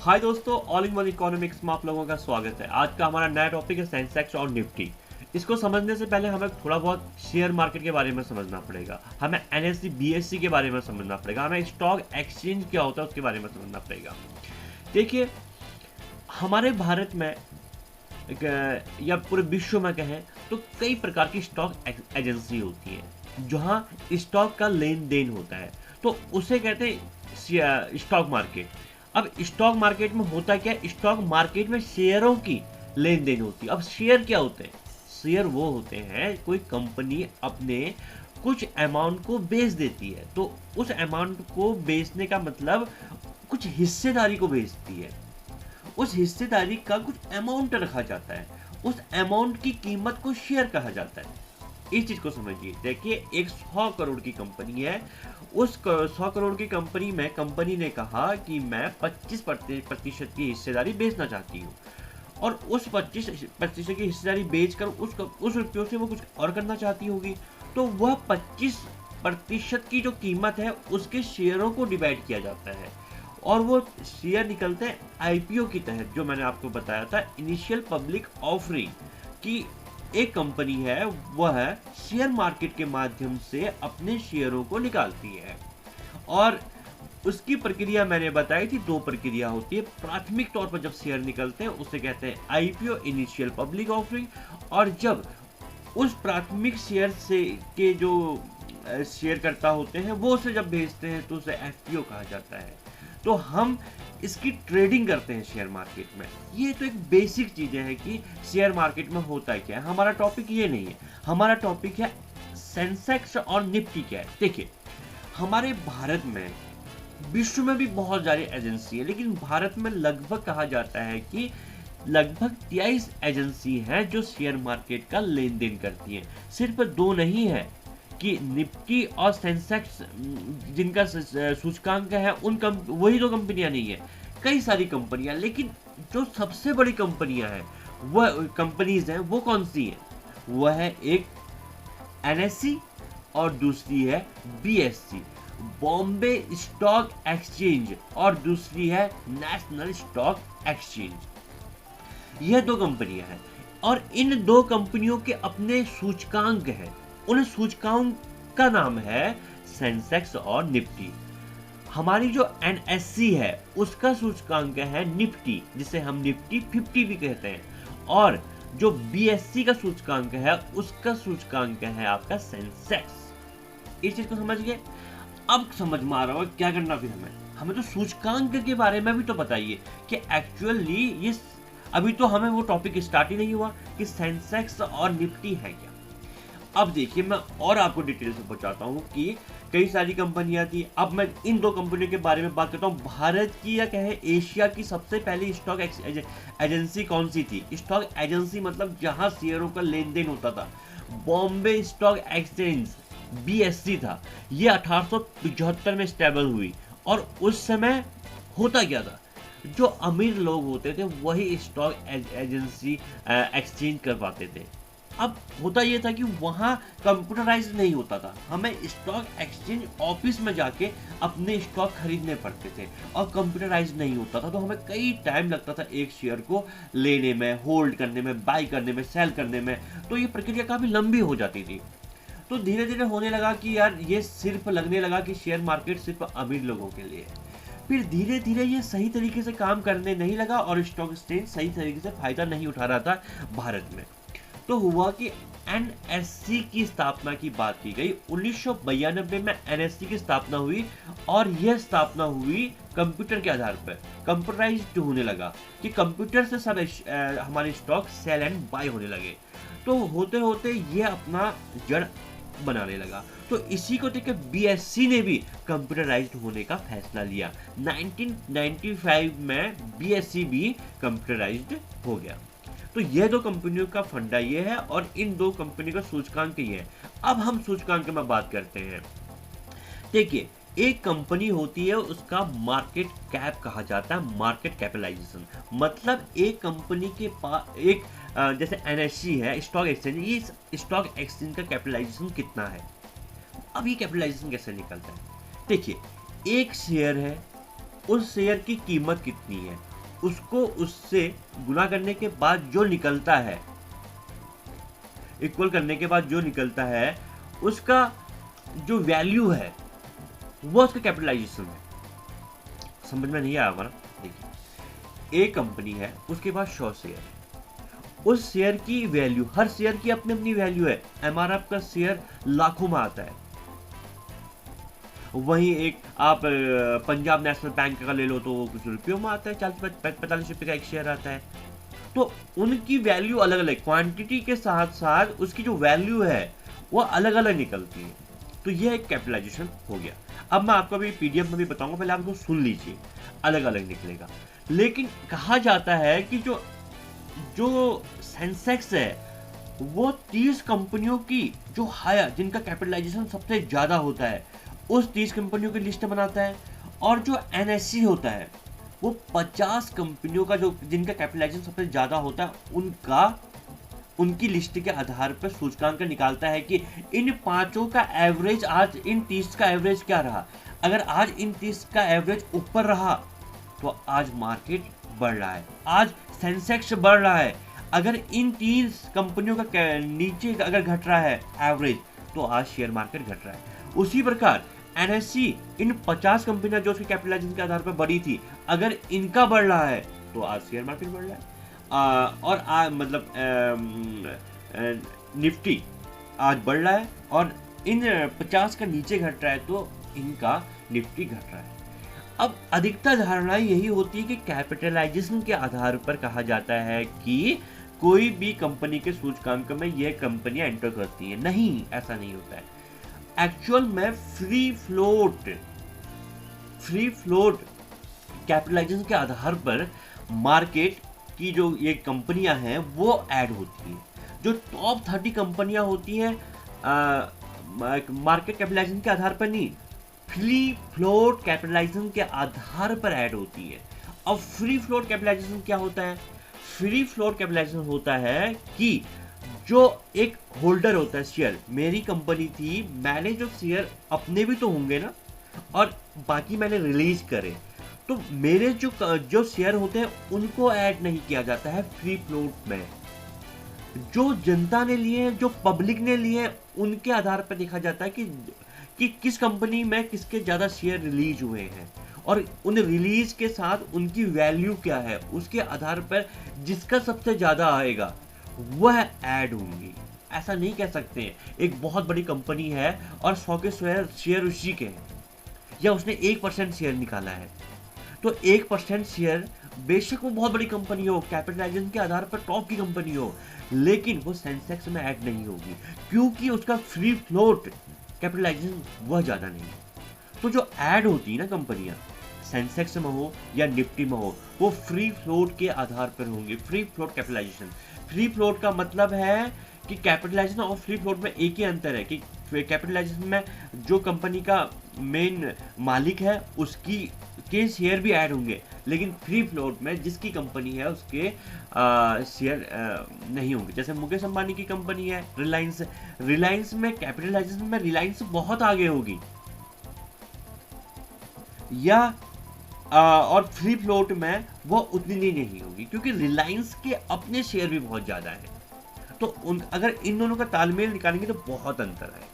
हाय दोस्तों, all in one economics में आप लोगों का स्वागत है। आज का हमारा नया टॉपिक है सेंसेक्स और निफ्टी। इसको समझने से पहले हमें थोड़ा बहुत शेयर मार्केट के बारे में समझना पड़ेगा, हमें एनएससी बीएससी के बारे में समझना पड़ेगा, हमें स्टॉक एक्सचेंज क्या होता है उसके बारे में समझना पड़ेगा। देखिए, हमारे भारत में या पूरे विश्व में कहें तो कई प्रकार की स्टॉक एजेंसी होती है जहां स्टॉक का लेन देन होता है, तो उसे कहते हैं स्टॉक मार्केट। अब स्टॉक मार्केट में होता क्या है, स्टॉक मार्केट में शेयरों की लेन देन होती है। अब शेयर क्या होते हैं? शेयर वो होते हैं, कोई कंपनी अपने कुछ अमाउंट को बेच देती है, तो उस अमाउंट को बेचने का मतलब कुछ हिस्सेदारी को बेचती है। उस हिस्सेदारी का कुछ अमाउंट रखा जाता है, उस अमाउंट की कीमत को शेयर कहा जाता है। इस चीज को समझिए। देखिए, एक 100 करोड़ की कंपनी है, उस 100 करोड़ की कंपनी में कंपनी ने कहा कि मैं 25% की हिस्सेदारी बेचना चाहती हूँ, और उस 25% की हिस्सेदारी बेचकर उस रुपयों से वो कुछ और करना चाहती होगी, तो वह 25% की जो कीमत है उसके शेयरों को डिवाइड किया जाता है, और वो शेयर निकलते हैं आईपीओ की तहत, जो मैंने आपको बताया था, इनिशियल पब्लिक ऑफरिंग की। एक कंपनी है, वह शेयर मार्केट के माध्यम से अपने शेयरों को निकालती है, और उसकी प्रक्रिया मैंने बताई थी। दो प्रक्रिया होती है। प्राथमिक तौर पर जब शेयर निकलते हैं उसे कहते हैं आईपीओ, इनिशियल पब्लिक ऑफरिंग, और जब उस प्राथमिक शेयर से के जो शेयर करता होते हैं वो उसे जब भेजते हैं तो उसे एफपीओ कहा जाता है। तो हम इसकी ट्रेडिंग करते हैं शेयर मार्केट में। ये तो एक बेसिक चीजें हैं कि शेयर मार्केट में होता क्या है। हमारा टॉपिक ये नहीं है, हमारा टॉपिक है सेंसेक्स और निफ्टी क्या है। देखिए, हमारे भारत में, विश्व में भी बहुत सारी एजेंसी है, लेकिन भारत में लगभग कहा जाता है कि लगभग 23 एजेंसी हैं जो शेयर मार्केट का लेन देन करती हैं। सिर्फ दो नहीं है कि निफ्टी और सेंसेक्स जिनका सूचकांक है वही दो कंपनियां नहीं है, कई सारी कंपनियां। लेकिन जो सबसे बड़ी कंपनियां हैं, वह कंपनीज हैं, वो कौन सी हैं? वह है एक एनएससी और दूसरी है बीएससी, बॉम्बे स्टॉक एक्सचेंज, और दूसरी है नेशनल स्टॉक एक्सचेंज। यह दो कंपनियां हैं, और इन दो कंपनियों के अपने सूचकांक हैं। उन सूचकांक का नाम है सेंसेक्स और निफ्टी। हमारी जो एनएससी है उसका सूचकांक है निफ्टी, जिसे हम निफ्टी 50 भी कहते हैं, और जो बीएससी का सूचकांक है उसका सूचकांक है आपका सेंसेक्स। इस चीज को समझ गए? अब समझ में आ रहा होगा क्या करना फिर हमें तो सूचकांक के बारे में भी तो बताइए कि एक्चुअली ये, अभी तो हमें वो टॉपिक स्टार्ट ही नहीं हुआ कि सेंसेक्स और निफ्टी है क्या। अब देखिए, मैं और आपको डिटेल से बताता हूँ कि कई सारी कंपनियां थी। अब मैं इन दो कंपनियों के बारे में बात करता हूँ। भारत की या कहे एशिया की सबसे पहली स्टॉक एजेंसी कौन सी थी? स्टॉक एजेंसी मतलब जहां शेयरों का लेन देन होता था, बॉम्बे स्टॉक एक्सचेंज बीएससी था। ये 1875 में स्टेबल हुई, और उस समय होता क्या था, जो अमीर लोग होते थे वही स्टॉक एजेंसी एक्सचेंज कर पाते थे। अब होता यह था कि वहां कंप्यूटराइज नहीं होता था, हमें स्टॉक एक्सचेंज ऑफिस में जाके अपने स्टॉक खरीदने पड़ते थे, और कंप्यूटराइज नहीं होता था, तो हमें कई टाइम लगता था एक शेयर को लेने में, होल्ड करने में, बाय करने में, सेल करने में। तो ये प्रक्रिया काफी लंबी हो जाती थी। तो धीरे धीरे होने लगा कि यार ये सिर्फ लगने लगा कि शेयर मार्केट सिर्फ अमीर लोगों के लिए है। फिर धीरे धीरे ये सही तरीके से काम करने नहीं लगा, और स्टॉक एक्सचेंज सही तरीके से फायदा नहीं उठा रहा था भारत में। तो हुआ कि एनएससी की स्थापना की बात की गई। 1992 में एनएससी की स्थापना हुई, और यह स्थापना हुई कंप्यूटर के आधार पर। कंप्यूटराइज्ड होने लगा कि कंप्यूटर से सब हमारे स्टॉक सेल एंड बाय होने लगे। तो होते होते ये अपना जड़ बनाने लगा। तो इसी को देखकर बीएससी ने भी कंप्यूटराइज्ड होने का फैसला लिया। 1995 में बीएससी भी कंप्यूटराइज्ड हो गया। तो ये दो कंपनियों का फंडा ये है, और इन दो कंपनी का सूचकांक ये है। अब हम सूचकांक में बात करते हैं। देखिए, एक कंपनी होती है, उसका मार्केट कैप कहा जाता है, मार्केट कैपिटलाइजेशन। मतलब एक कंपनी के पास एक जैसे एनएससी है, स्टॉक एक्सचेंज, ये स्टॉक एक्सचेंज का कैपिटलाइजेशन कितना है। अब ये कैपिटलाइजेशन कैसे निकलता है? देखिए, एक शेयर है, उस शेयर की कीमत कितनी है, उसको उससे गुना करने के बाद जो निकलता है, इक्वल करने के बाद जो निकलता है, उसका जो वैल्यू है वो उसका कैपिटलाइजेशन है। समझ में नहीं आया हमारा? देखिए, एक कंपनी है, उसके पास 100 शेयर है, उस शेयर की वैल्यू, हर शेयर की अपनी अपनी वैल्यू है। एमआरएफ का शेयर लाखों में आता है। वहीं एक आप पंजाब नेशनल बैंक का ले लो तो वो कुछ रुपयों में आता है, 40-45 रुपए का एक शेयर आता है। तो उनकी वैल्यू अलग अलग, क्वांटिटी के साथ साथ उसकी जो वैल्यू है वो अलग अलग निकलती है। तो यह एक कैपिटलाइजेशन हो गया। अब मैं आपको अभी पीडीएफ में भी बताऊंगा, पहले आप इसको सुन लीजिए, अलग अलग निकलेगा। लेकिन कहा जाता है कि जो जो सेंसेक्स है वो 30 कंपनियों की जो हायर, जिनका कैपिटलाइजेशन सबसे ज्यादा होता है, उस 30 कंपनियों की लिस्ट बनाता है। और जो एनएससी होता है वो 50 कंपनियों का, जो जिनका कैपिटलाइजेशन सबसे ज्यादा होता है, उनकी लिस्ट के आधार पर सूचकांक निकालता है कि इन पांचों का एवरेज, आज इन 30 का एवरेज क्या रहा। अगर आज इन 30 का एवरेज ऊपर रहा तो आज मार्केट बढ़ रहा है, आज सेंसेक्स बढ़ रहा है। अगर इन 30 कंपनियों का नीचे अगर घट रहा है एवरेज, तो आज शेयर मार्केट घट रहा है। उसी प्रकार एनएससी, इन 50 कंपनियां जो उसके कैपिटलाइजेशन के आधार पर बढ़ी थी, अगर इनका बढ़ रहा है तो आज शेयर मार्केट बढ़ रहा है। और निफ्टी आज बढ़ रहा है, और इन 50 का नीचे घट रहा है तो इनका निफ्टी घट रहा है। अब अधिकतर धारणा यही होती है कि कैपिटलाइजेशन के आधार पर कहा जाता है कि कोई भी कंपनी के सूचकांक में यह कंपनियां एंटर करती हैं। नहीं, ऐसा नहीं होता है। एक्चुअल में फ्री फ्लोट कैपिटलाइजेशन के आधार पर मार्केट की जो ये कंपनियां हैं वो ऐड होती हैं। जो टॉप 30 कंपनियां होती हैं मार्केट कैपिटलाइजेशन के आधार पर नहीं, फ्री फ्लोट कैपिटलाइजेशन के आधार पर ऐड होती है। अब फ्री फ्लोट कैपिटलाइजेशन क्या होता है? फ्री फ्लोट कैपिटलाइजेशन होता है कि जो एक होल्डर होता है शेयर, मेरी कंपनी थी, मैंने जो शेयर, अपने भी तो होंगे ना, और बाकी मैंने रिलीज करे, तो मेरे जो शेयर होते हैं उनको ऐड नहीं किया जाता है फ्री फ्लोट में। जो जनता ने लिए, जो पब्लिक ने लिए, उनके आधार पर देखा जाता है कि किस कंपनी में किसके ज्यादा शेयर रिलीज हुए हैं, और उन रिलीज के साथ उनकी वैल्यू क्या है, उसके आधार पर जिसका सबसे ज्यादा आएगा वह ऐड होंगी। ऐसा नहीं कह सकते एक बहुत बड़ी कंपनी है और 100 के शेयर उसी के हैं, या उसने 1% शेयर निकाला है, तो 1% शेयर, बेशक वो बहुत बड़ी कंपनी हो, कैपिटलाइजेशन के आधार पर टॉप की कंपनी हो, लेकिन वो सेंसेक्स में ऐड नहीं होगी, क्योंकि उसका फ्री फ्लोट कैपिटलाइजेशन वह ज्यादा नहीं है। तो जो ऐड होती है ना कंपनियां, सेंसेक्स में हो या निफ्टी में हो, वो फ्री फ्लोट के आधार पर होंगे। Free float capitalization, free float का मतलब है कि कैपिटलाइजेशन और फ्री फ्लोट में एक ही अंतर है कि कैपिटलाइजेशन में जो कंपनी का मेन मालिक है उसकी के शेयर भी ऐड होंगे, लेकिन फ्री फ्लोट में जिसकी कंपनी है उसके शेयर नहीं होंगे। जैसे मुकेश अंबानी की कंपनी है रिलायंस में कैपिटलाइजेशन में रिलायंस बहुत आगे होगी, या और फ्री फ्लोट में वो उतनी नहीं होगी, क्योंकि रिलायंस के अपने शेयर भी बहुत ज्यादा हैं। तो अगर इन दोनों का तालमेल निकालेंगे तो बहुत अंतर आएगा।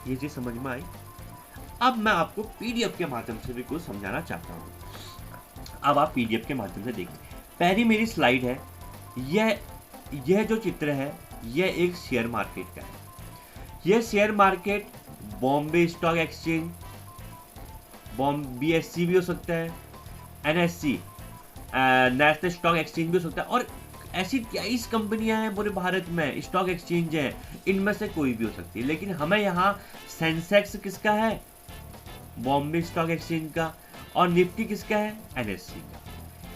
ये चीज समझ में आई? अब मैं आपको पीडीएफ के माध्यम से भी कुछ समझाना चाहता हूँ। अब आप पीडीएफ के माध्यम से देखिए, पहली मेरी स्लाइड है, यह जो चित्र है यह एक शेयर मार्केट का है। यह share market Bombay stock exchange, BSc भी हो सकता है, एनएससी नेशनल स्टॉक एक्सचेंज भी हो सकता है, और ऐसी 23 कंपनियां हैं पूरे भारत में, स्टॉक एक्सचेंज है, इनमें से कोई भी हो सकती है। लेकिन हमें यहाँ सेंसेक्स किसका है? बॉम्बे स्टॉक एक्सचेंज का। और निफ्टी किसका है? एनएससी का।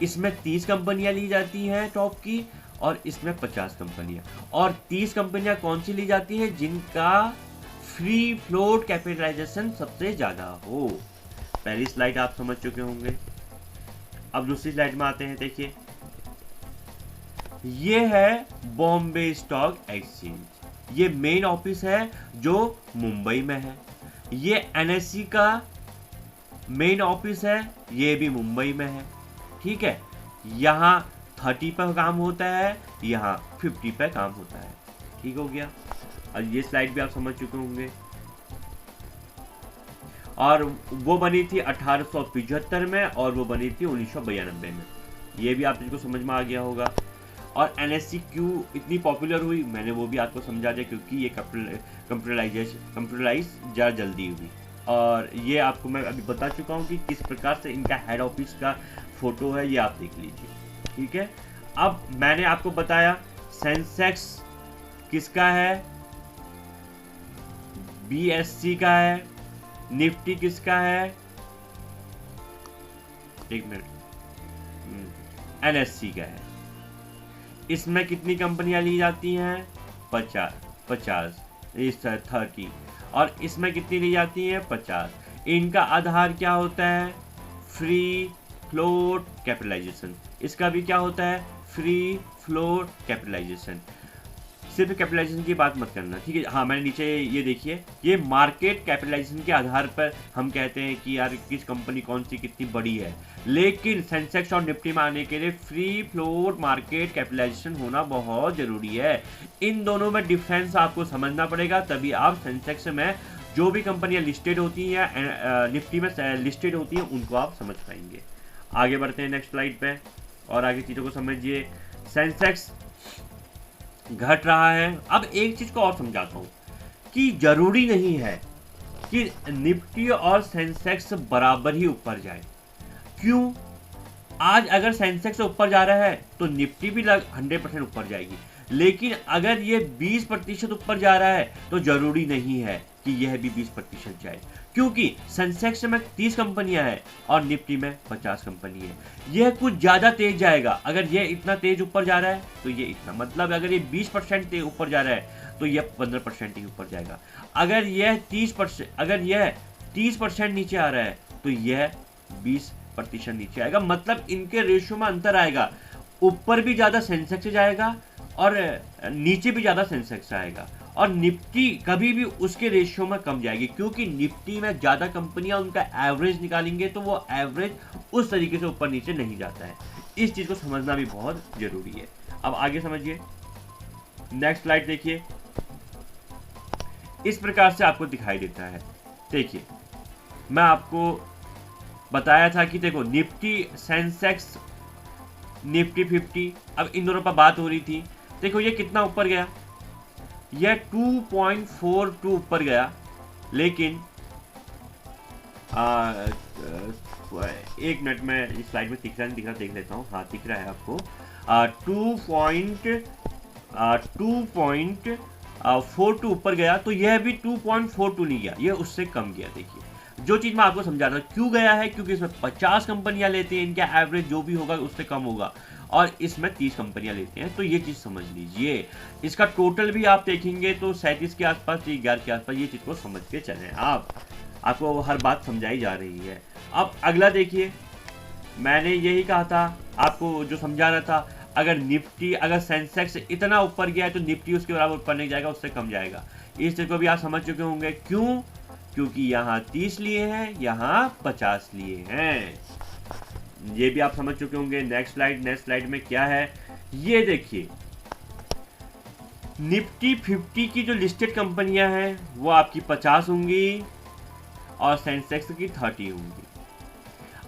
इसमें 30 कंपनियां ली जाती हैं टॉप की, और इसमें 50 कंपनियां। और 30 कंपनियां कौन सी ली जाती हैं? जिनका फ्री फ्लोट कैपिटलाइजेशन सबसे ज्यादा हो। पहली स्लाइड आप समझ चुके होंगे। अब दूसरी स्लाइड में आते हैं। देखिए, ये है बॉम्बे स्टॉक एक्सचेंज, ये मेन ऑफिस है जो मुंबई में है। ये एनएससी का मेन ऑफिस है, ये भी मुंबई में है। ठीक है, यहाँ 30 पर काम होता है, यहाँ 50 पर काम होता है। ठीक हो गया। और ये स्लाइड भी आप समझ चुके होंगे। और वो बनी थी 1875 में और वो बनी थी 1992 में। ये भी आपको समझ में आ गया होगा। और एनएससी क्यों इतनी पॉपुलर हुई, मैंने वो भी आपको समझा दिया, क्योंकि ये कंप्यूटराइज ज़्यादा जल्दी हुई। और ये आपको मैं अभी बता चुका हूँ कि किस प्रकार से इनका हेड ऑफिस का फोटो है, ये आप देख लीजिए। ठीक है, अब मैंने आपको बताया सेंसेक्स किसका है, बीएससी का है, निफ्टी किसका है, एक मिनट, एनएससी का है। इसमें कितनी कंपनियां ली जाती हैं, 50 30। और इसमें कितनी ली जाती हैं, 50। इनका आधार क्या होता है, फ्री फ्लोट कैपिटलाइजेशन। इसका भी क्या होता है, फ्री फ्लोट कैपिटलाइजेशन। सिर्फ कैपिटलाइजेशन की बात मत करना, ठीक है। हाँ, मैंने नीचे ये देखिए, ये मार्केट कैपिटलाइजेशन के आधार पर हम कहते हैं कि यार किस कंपनी कौन सी कितनी बड़ी है। लेकिन सेंसेक्स और निफ्टी में आने के लिए फ्री फ्लोट मार्केट कैपिटलाइजेशन होना बहुत जरूरी है। इन दोनों में डिफरेंस आपको समझना पड़ेगा, तभी आप सेंसेक्स में जो भी कंपनियां लिस्टेड होती हैं, निफ्टी में लिस्टेड होती हैं, उनको आप समझ पाएंगे। आगे बढ़ते हैं नेक्स्ट स्लाइड पे और आगे चीज़ों को समझिए। सेंसेक्स घट रहा है। अब एक चीज को और समझाता हूं कि जरूरी नहीं है कि निफ्टी और सेंसेक्स बराबर ही ऊपर जाए। क्यों? आज अगर सेंसेक्स ऊपर जा रहा है तो निफ्टी भी 100% ऊपर जाएगी, लेकिन अगर ये 20% ऊपर जा रहा है तो जरूरी नहीं है कि यह भी 20% जाए, क्योंकि सेंसेक्स में 30 कंपनियां हैं और निफ्टी में 50 कंपनी है। यह कुछ ज्यादा तेज जाएगा। अगर यह इतना तेज ऊपर जा रहा है तो ये इतना, मतलब अगर ये 20% ऊपर जा रहा है तो यह 15% ही ऊपर जाएगा। अगर यह 30% नीचे आ रहा है तो यह 20% नीचे आएगा। मतलब इनके रेशियो में अंतर आएगा। ऊपर भी ज्यादा सेंसेक्स जाएगा और नीचे भी ज्यादा सेंसेक्स आएगा, और निफ्टी कभी भी उसके रेशियो में कम जाएगी, क्योंकि निफ्टी में ज्यादा कंपनियां उनका एवरेज निकालेंगे तो वो एवरेज उस तरीके से ऊपर नीचे नहीं जाता है। इस चीज को समझना भी बहुत जरूरी है। अब आगे समझिए, नेक्स्ट स्लाइड देखिए। इस प्रकार से आपको दिखाई देता है। देखिए, मैं आपको बताया था कि देखो निफ्टी, सेंसेक्स, निफ्टी 50, अब इन दोनों पर बात हो रही थी। देखो ये कितना ऊपर गया, यह 2.42 ऊपर गया, लेकिन एक मिनट में इस स्लाइड में दिख रहा देख लेता हूँ। हाँ, दिख रहा है आपको। 2.42 ऊपर गया, तो यह भी 2.42 नहीं गया, यह उससे कम गया। देखिए, जो चीज मैं आपको समझा रहा हूँ क्यों गया है, क्योंकि इसमें 50 कंपनियां लेती हैं, इनका एवरेज जो भी होगा उससे कम होगा, और इसमें 30 कंपनियां लेते हैं। तो ये चीज समझ लीजिए। इसका टोटल भी आप देखेंगे तो 37 के आसपास, 11 के आसपास। ये चीज को समझ के चलें आपको हर बात समझाई जा रही है। अब अगला देखिए, मैंने यही कहा था आपको, जो समझा रहा था, अगर सेंसेक्स इतना ऊपर गया है तो निफ्टी उसके बराबर ऊपर नहीं जाएगा, उससे कम जाएगा। इस चीज को भी आप समझ चुके होंगे। क्यों? क्योंकि यहाँ 30 लिए हैं, यहाँ 50 लिए हैं। ये भी आप समझ चुके होंगे। नेक्स्ट स्लाइड में क्या है, ये देखिए। निफ्टी 50 की जो लिस्टेड कंपनियां हैं वो आपकी 50 होंगी और सेंसेक्स की 30 होंगी।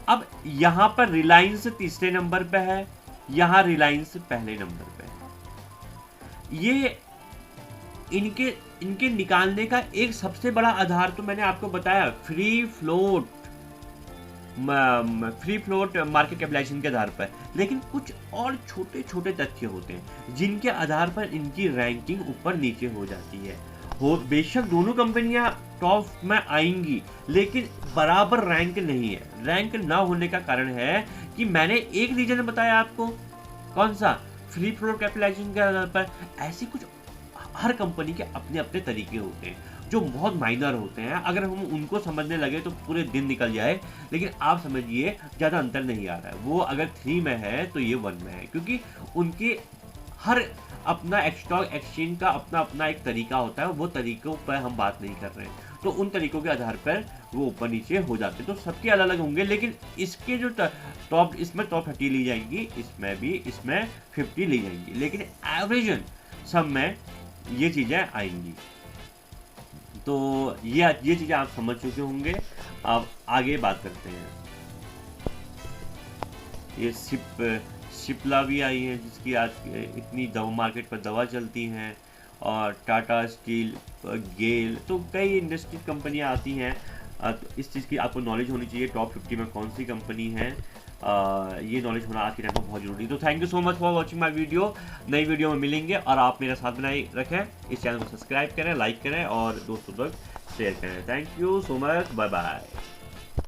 अब यहां पर रिलायंस तीसरे नंबर पे है, यहां रिलायंस पहले नंबर पे है। ये इनके निकालने का एक सबसे बड़ा आधार तो मैंने आपको बताया, फ्री फ्लोट मार्केट कैपिटलाइजेशन के आधार पर। लेकिन कुछ और छोटे छोटे तथ्य होते हैं जिनके आधार पर इनकी रैंकिंग ऊपर नीचे हो जाती है। बेशक दोनों कंपनियां टॉप में आएंगी, लेकिन बराबर रैंक नहीं है। रैंक ना होने का कारण है कि मैंने एक रीजन बताया आपको, कौन सा, फ्री फ्लोट कैपिटलाइजेशन के आधार पर। ऐसी कुछ हर कंपनी के अपने अपने तरीके होते हैं जो बहुत माइनर होते हैं। अगर हम उनको समझने लगे तो पूरे दिन निकल जाए, लेकिन आप समझिए ज़्यादा अंतर नहीं आ रहा है। वो अगर 3 में है तो ये 1 में है, क्योंकि उनके हर अपना स्टॉक एक्सचेंज का अपना अपना एक तरीका होता है। वो तरीकों पर हम बात नहीं कर रहे हैं, तो उन तरीकों के आधार पर वो ऊपर नीचे हो जाते हैं। तो सबके अलग अलग होंगे, लेकिन इसके जो टॉप, इसमें टॉप 30 ली जाएंगी, इसमें भी, इसमें 50 ली जाएंगी, लेकिन एवरेजन सब में ये चीज़ें आएंगी। तो ये चीज़ें आप समझ चुके होंगे। अब आगे बात करते हैं। ये शिप्ला भी आई है, जिसकी आज इतनी दवा मार्केट पर दवा चलती हैं, और टाटा स्टील, गेल, तो कई इंडस्ट्री कंपनियां आती हैं। तो इस चीज़ की आपको नॉलेज होनी चाहिए, टॉप 50 में कौन सी कंपनी है। ये नॉलेज होना आज के टाइम पर बहुत जरूरी है। तो thank you so much for watching my video. नई वीडियो में मिलेंगे, और आप मेरे साथ बनाए रखें, इस चैनल को सब्सक्राइब करें, लाइक करें और दोस्तों तक शेयर करें। Thank you so much, bye bye.